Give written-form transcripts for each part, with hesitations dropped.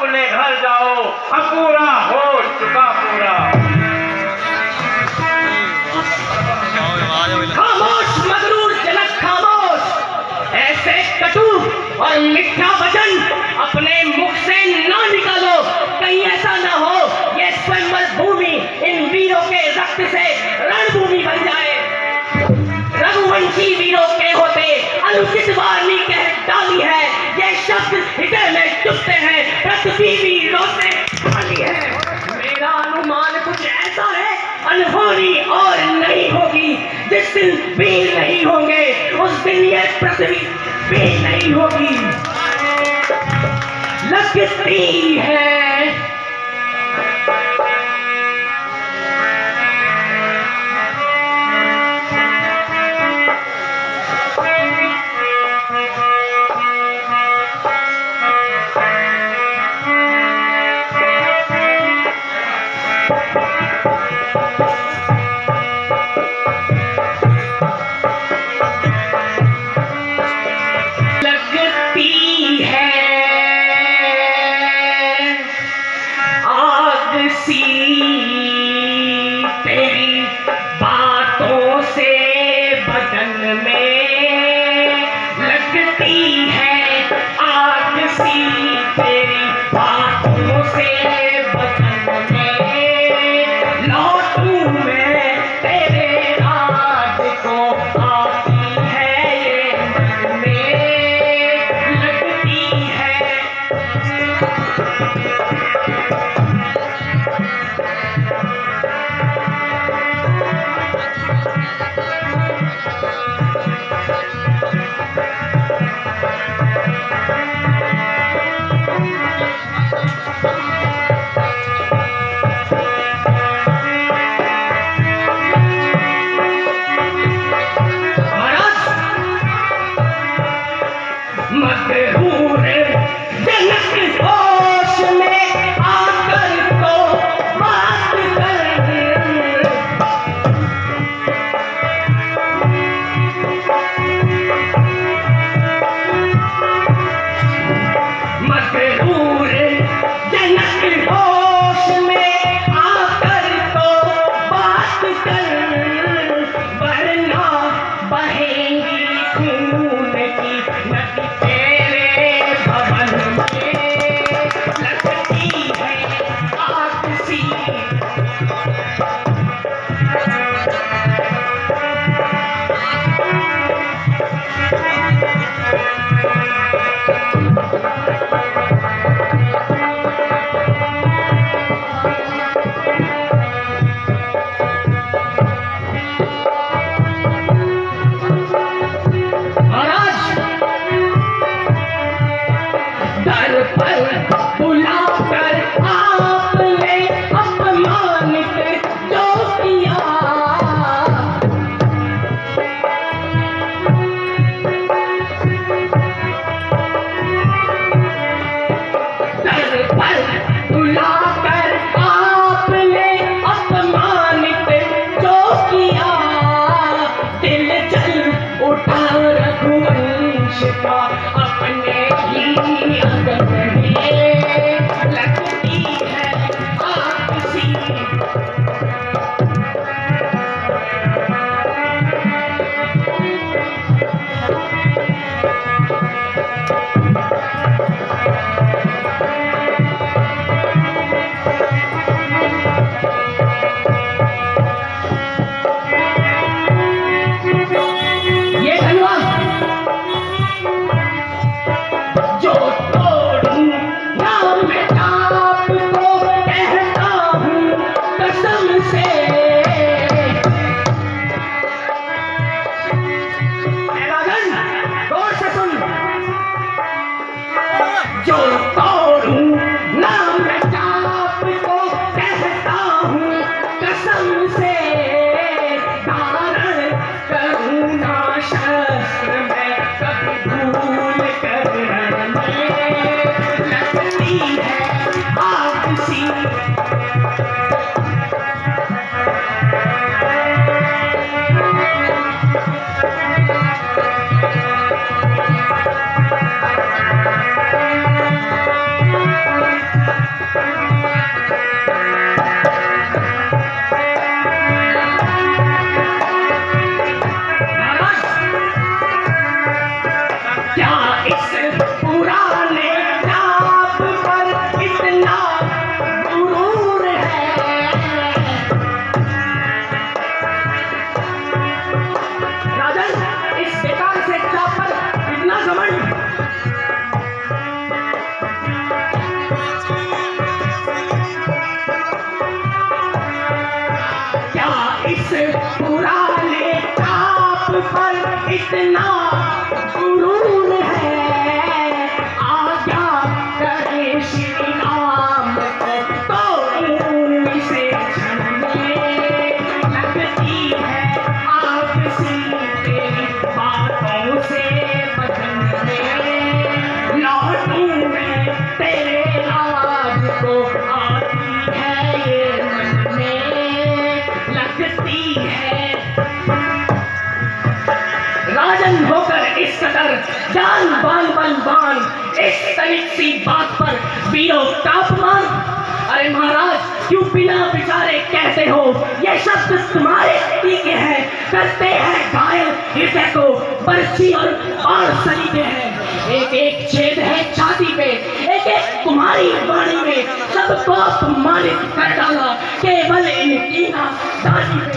अपने घर जाओ, अपूरा हो चुका पूरा। खामोश मगरूर जनक खामोश, ऐसे कटु और मिठा वचन अपने मुख से ना निकालो, कहीं ऐसा ना हो ये स्वयंवर भूमि इन वीरों के रक्त से रणभूमि बन जाए। रघुवंशी वीरों के होते अनुचित वाणी कह डाली है, ये शब्द हृदय में चुभते हैं, पृथ्वी वीरों से खाली है। मेरा अनुमान कुछ ऐसा है, अनहोनी और नहीं होगी। जिस दिन वीर नहीं होंगे उस दिन ये पृथ्वी वीर नहीं होगी। लगती है तेरी बातों से बदन में लगती है आग सी, तेरी बातों से बदन में लौटूं मैं तेरे राज को, आती है ये मन में लगती है। मगरूर जनक होश में आकर तो बात कर, मगरूर जनक होश में आकर तो बात कर, वरना बहेंगी खून की नदी तेरे भवन में लगती है आग सी। दर पर बुलाकर आपने अपमानित जो किया, दर पर बुलाकर आपने अपमानित जो किया, दिल जल उठा रघुवंश का अपने ही अगन में लगती है आग सी। ये धन्यवाद जो तोड़ूं नाम आपको कहता हूँ कसम से, राजन गौर से सुन, जो तोड़ूं नाम आपको कहता हूँ कसम से, धारण करूँ ना शस्त्र में कभी भूल कर रण में लगती है आग सी। इतना गुरूर है, आज्ञा करे श्री राम तो इसे छलने लगती है आपसी तेरी बातों से बदलने। लौटूं मैं तेरे राज को आती है ये मन में लगती है। राजन होकर इस कदर जान बान बलवान, इस तनिक सी बात पर बीरो तापमान। अरे महाराज क्यों बिना विचारे कहते हो, ये शब्द तुम्हारे तीखे हैं, करते हैं घायल हृदय को बर्छी और सलीके हैं। एक एक छेद है छाती पे, एक एक तुम्हारी वाणी में, सबको अपमानित कर डाला केवल इनकी नादानी में।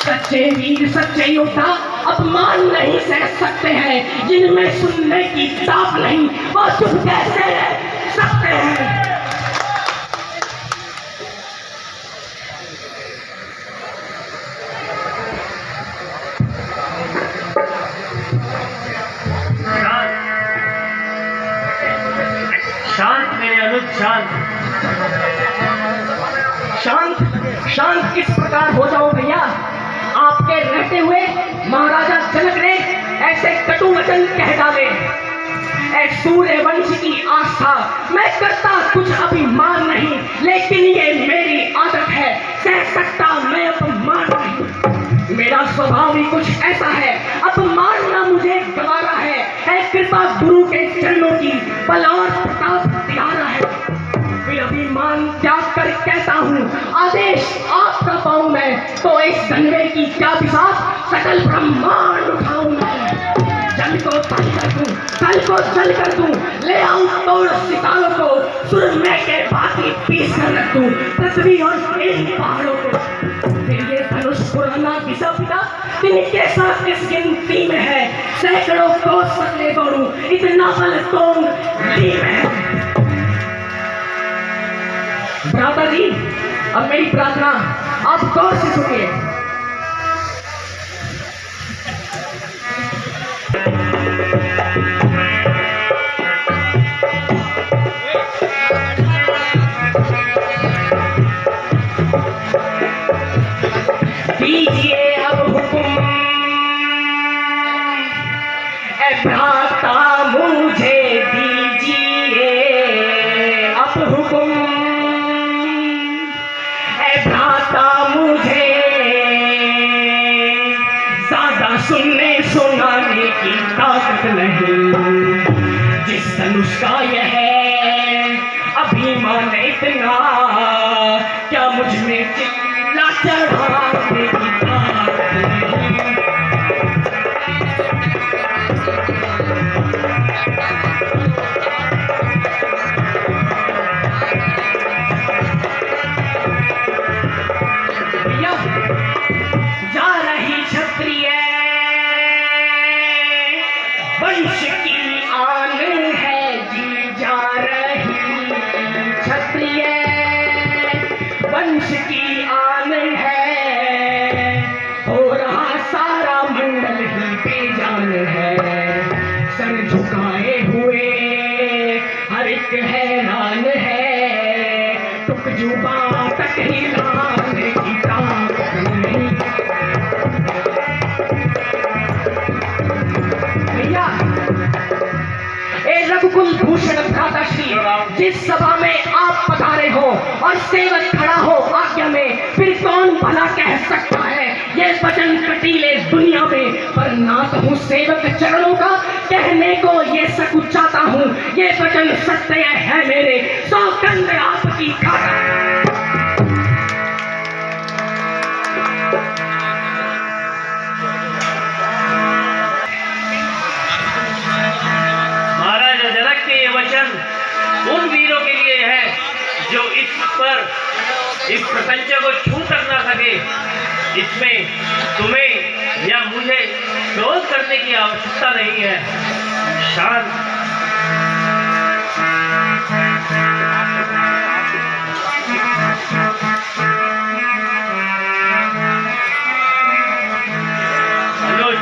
सच्चे वीर सच्चे योद्धा अपमान नहीं सह सकते हैं, जिनमें सुनने की ताप नहीं वो चुप कैसे रह सकते हैं। शांत मेरे अनुज, शांत। शांत शांत किस प्रकार हो जाओ भैया? आपके रहते हुए महाराजा जनक ने ऐसे कटु वचन कह डाले। ऐ सूर्यवंश की आस्था मैं करता कुछ अभिमान नहीं, लेकिन ये मेरी आदत है, सह सकता मैं अपमान नहीं। मेरा स्वभाव ही कुछ ऐसा है, अपमान ना मुझे गवारा है कृपा गुरु के चरणों की, बल और प्रताप दिहारा है। फिर अभिमान त्याग कर कहता हूँ, आदेश आपका पाऊं मैं, तो इस धनवे की क्या बिसात सकल ब्रह्मांड उठाऊं मैं। जल को तल कर दूं, तल को जल कर दूं, ले आऊं तोड़ सितारों को, सुरमे के भांति पीस कर रख दूं पृथ्वी और इन पहाड़ों को। फिर ये धनुष पुराना घिसा पिटा तिनके साथ किस गिनती में है, सैकड़ों को सकले दौड़ूं इतना बल कौन ली में। भ्राता जी अब मेरी प्रार्थना आप गौर से सुनिए। दीजिए अब हुक्म ऐ भ्राता मुझे दीजिए अब हुक्म, भ्राता मुझे ज्यादा सुनने सुनाने की ताकत नहीं। जिस धनुष का यह अभिमान इतना, क्या मुझ में चिल्ला चढ़ाने की ताकत नहीं। वंश की आन है जी जा रही क्षत्रिय, वंश की आन है, हो रहा सारा मंडल ही बेजान है। सर झुकाए हुए हर एक हैरान है, टुक जुबा तक हिलाने की ताकत नहीं। रघुकुल भूषण भ्राता श्री, जिस सभा में आप पधारे हो और सेवक खड़ा हो आज्ञा में, फिर कौन भला कह सकता है ये वचन कटीले दुनिया में। पर नाथ हूँ सेवक चरणों का, कहने को ये सकुचाता हूँ, ये वचन सत्य है मेरे, सौगंध आपकी खाता। उन वीरों के लिए है जो इस प्रपंच को छू कर ना सके। इसमें तुम्हें या मुझे क्रोध करने की आवश्यकता नहीं है। शांत। अनुज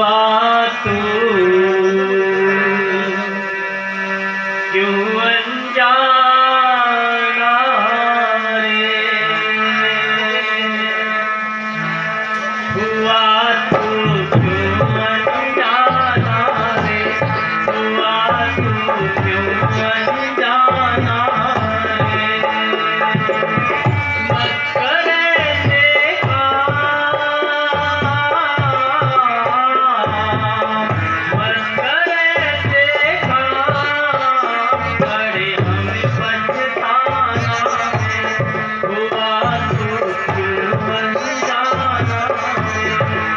हुआ तू क्यों अनजाना रे, हुआ तू क्यों अनजाना रे, हुआ तू क्यों अनजाना रे। मत करे देखा, मत करे देखा, बड़े हमें पछताना है। हुआ तू क्यों अनजाना रे,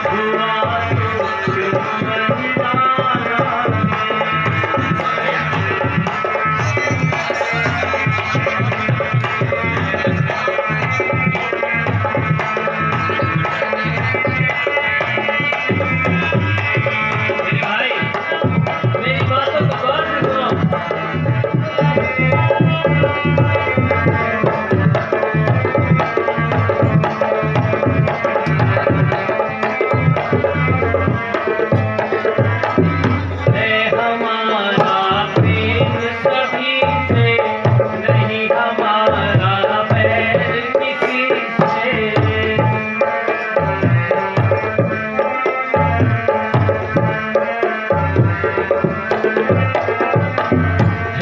हुआ तू क्यों अनजाना मेरे भाई, मेरी बातों को गौर से सुनो। है हमारा प्रेम सभी से, नहीं हमारा बैर किसी से।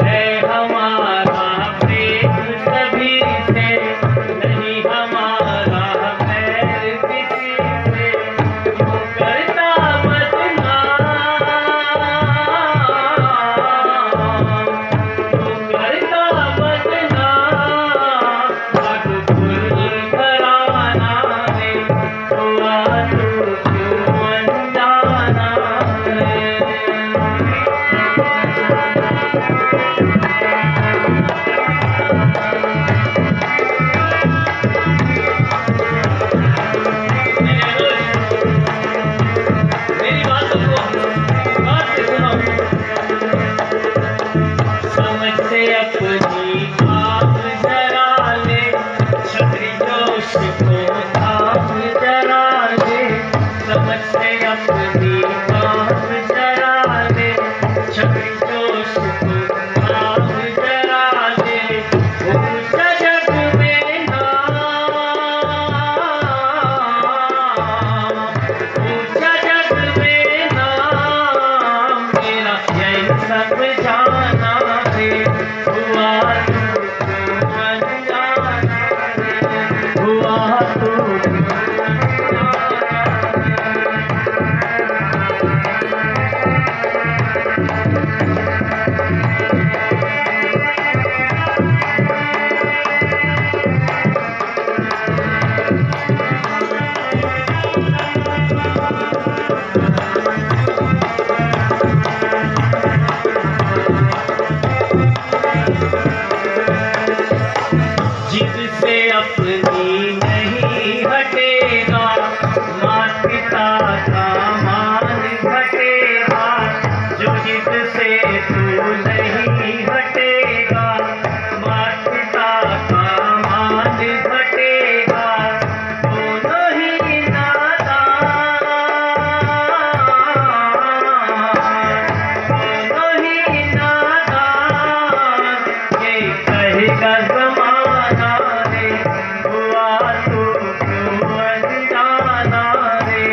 है हमारा प्रेम सभी से, नहीं हमारा बैर किसी से। क्यों करता बदनाम, क्यों करता बदनाम, मकबूल घराना रे। हुआ तू क्यों अनजाना रे। मेरी बातों को गौर से सुनो। समझ से अपनी बात जरा ले, छतरी जोश को थाम जरा ले। समझ से अपनी बात जरा ले, छतरी जोश को थाम जरा ले। ऊंचा जग में नाम, ऊंचा जग में नाम मेरा, यही समझाना रे। हुआ तू क्यों अनजाना रे, हुआ तू क्यों अनजाना जिद से अपनी नहीं हटेगा, मात पिता का मान घटेगा। जो जिद से तू नहीं हटेगा, मात पिता का मान घटेगा। दोनों ही नादान, दोनों ही नादान, ये कहेगा ज़माना रे। हुआ तू क्यों अनजाना रे,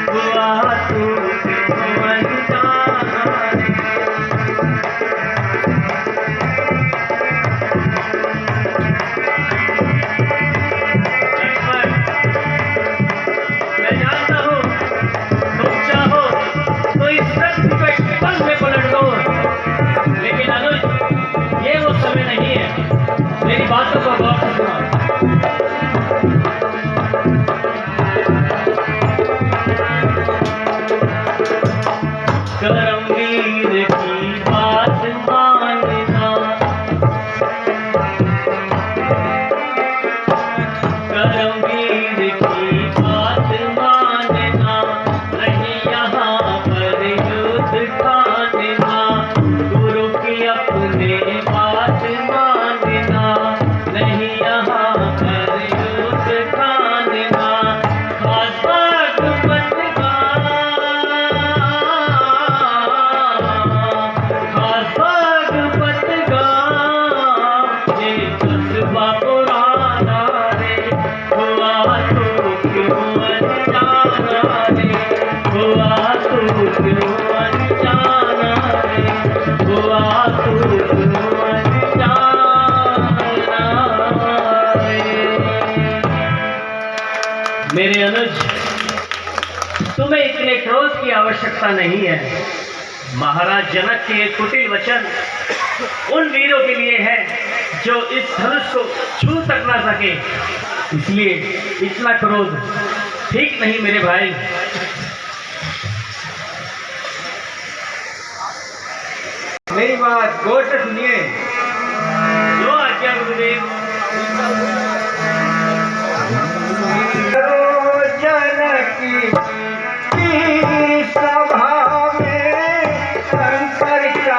हुआ तू क्यों अनजाना रे। अकबर, मैं जानता हूँ तुम चाहो तो इस रक्त पे पल में पलट दो, लेकिन अनुज ये वो समय नहीं है। मेरी बातों को गौर से सुनो। करमवीर की बात मानना, करमवीर की बात मानना, नहीं यहाँ पर युद्ध ठानना। गुरु की अपने बात मानना, नहीं यहाँ पर युद्ध ठानना। खास बात मत गा, हुआ तू क्यों अनजाना रे, हुआ तू क्यों अनजाना रे। मेरे अनुज, तुम्हें इतने क्रोध की आवश्यकता नहीं है। महाराज जनक के ये कुटिल वचन उन वीरों के लिए है जो इस धनुष को छू तक ना सके, इसलिए इतना क्रोध ठीक नहीं मेरे भाई। मेरी बात गौर से सुनिए। जो आज्ञा गुरुदेव। जनकी की सभा में शंकर का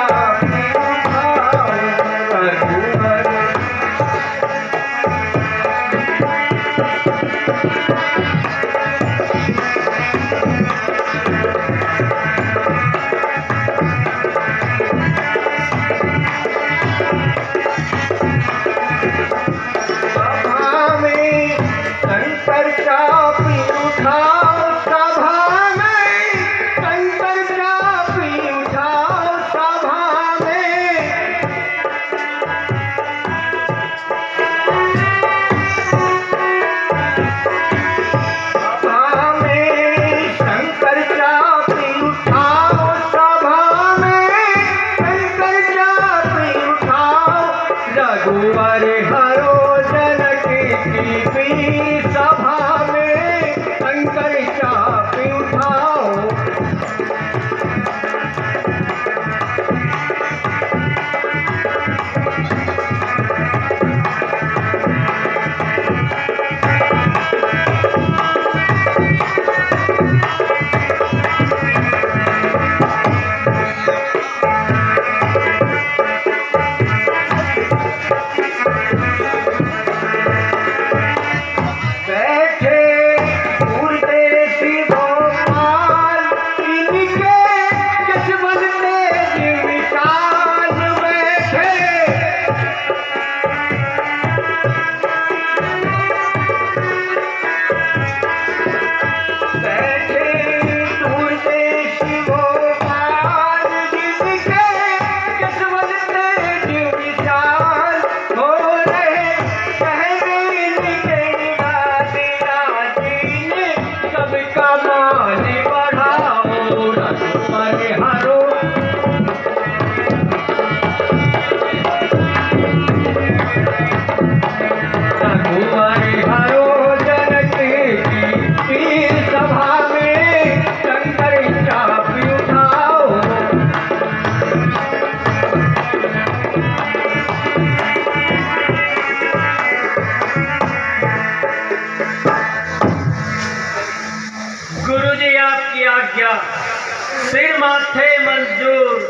सिर माथे मंजूर,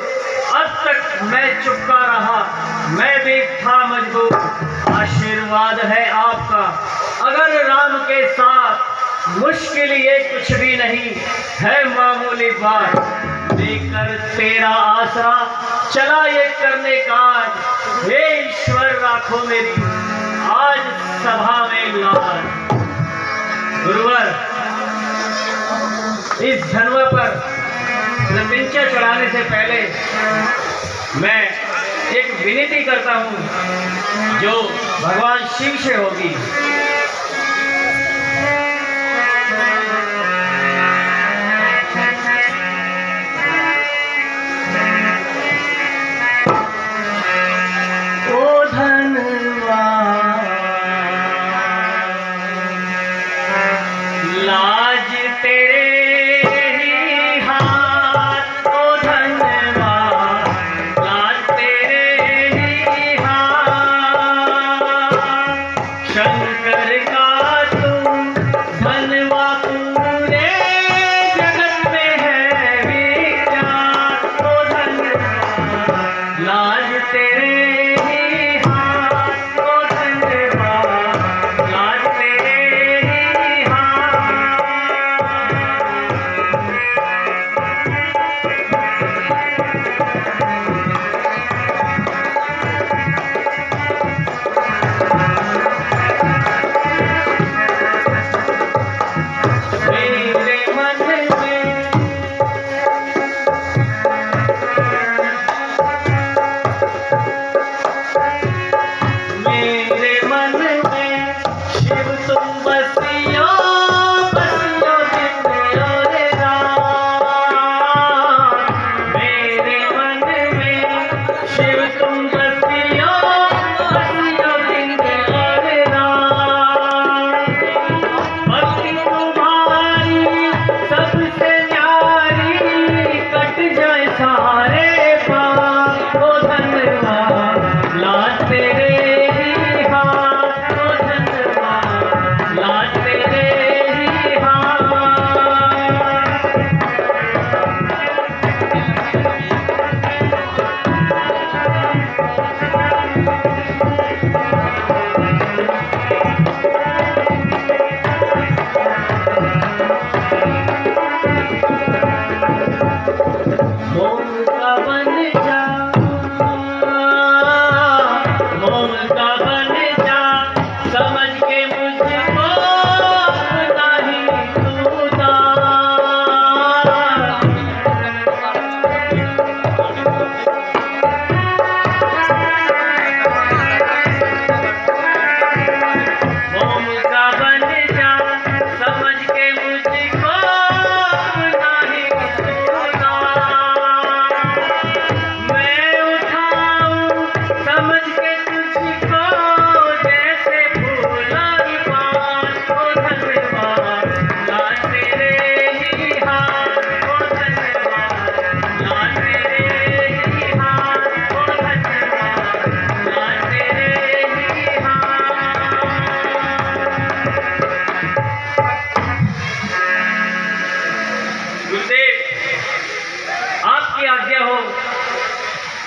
अब तक मैं चुपका रहा, मैं भी था मजबूर। आशीर्वाद है आपका, अगर राम के साथ मुश्किल ये कुछ भी नहीं है, मामूली बात लेकर तेरा आसरा चला ये करने काज। हे ईश्वर राखो मेरी आज सभा में लाज। गुरुवर, इस धनुआ पर प्रत्यंचा चढ़ाने से पहले मैं एक विनती करता हूँ जो भगवान शिव से होगी। ओ धनवा लाज तेरे शंकर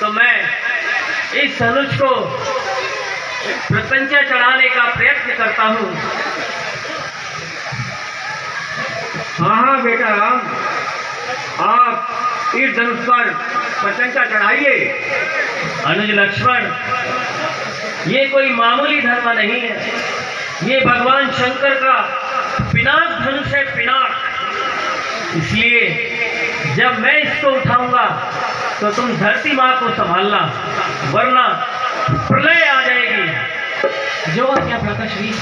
तो मैं इस धनुष को प्रपंचा चढ़ाने का प्रयत्न करता हूँ। हाँ हाँ बेटा राम, आप इस धनुष पर प्रशंसा चढ़ाइए। अनुज लक्ष्मण, ये कोई मामूली धर्म नहीं है, ये भगवान शंकर का पिनाक धनुष है, पिनाक। इसलिए जब मैं इसको उठाऊंगा तो तुम धरती माँ को संभालना, वरना प्रलय आ जाएगी। जो आज्ञा भ्राताश्री।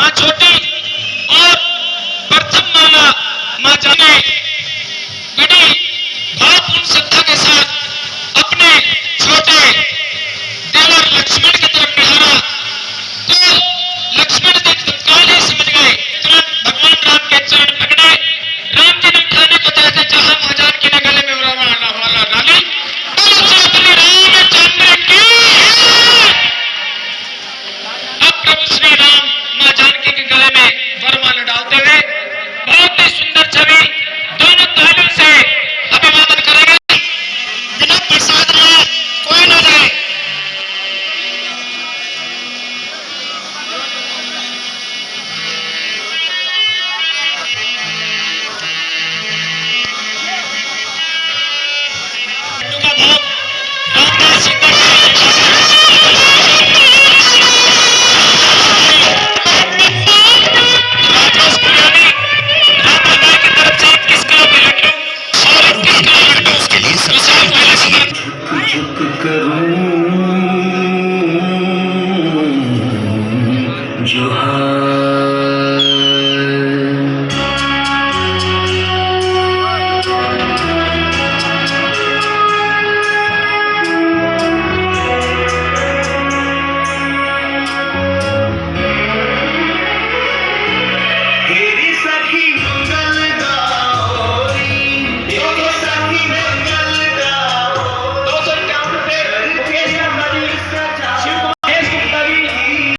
माँ छोटी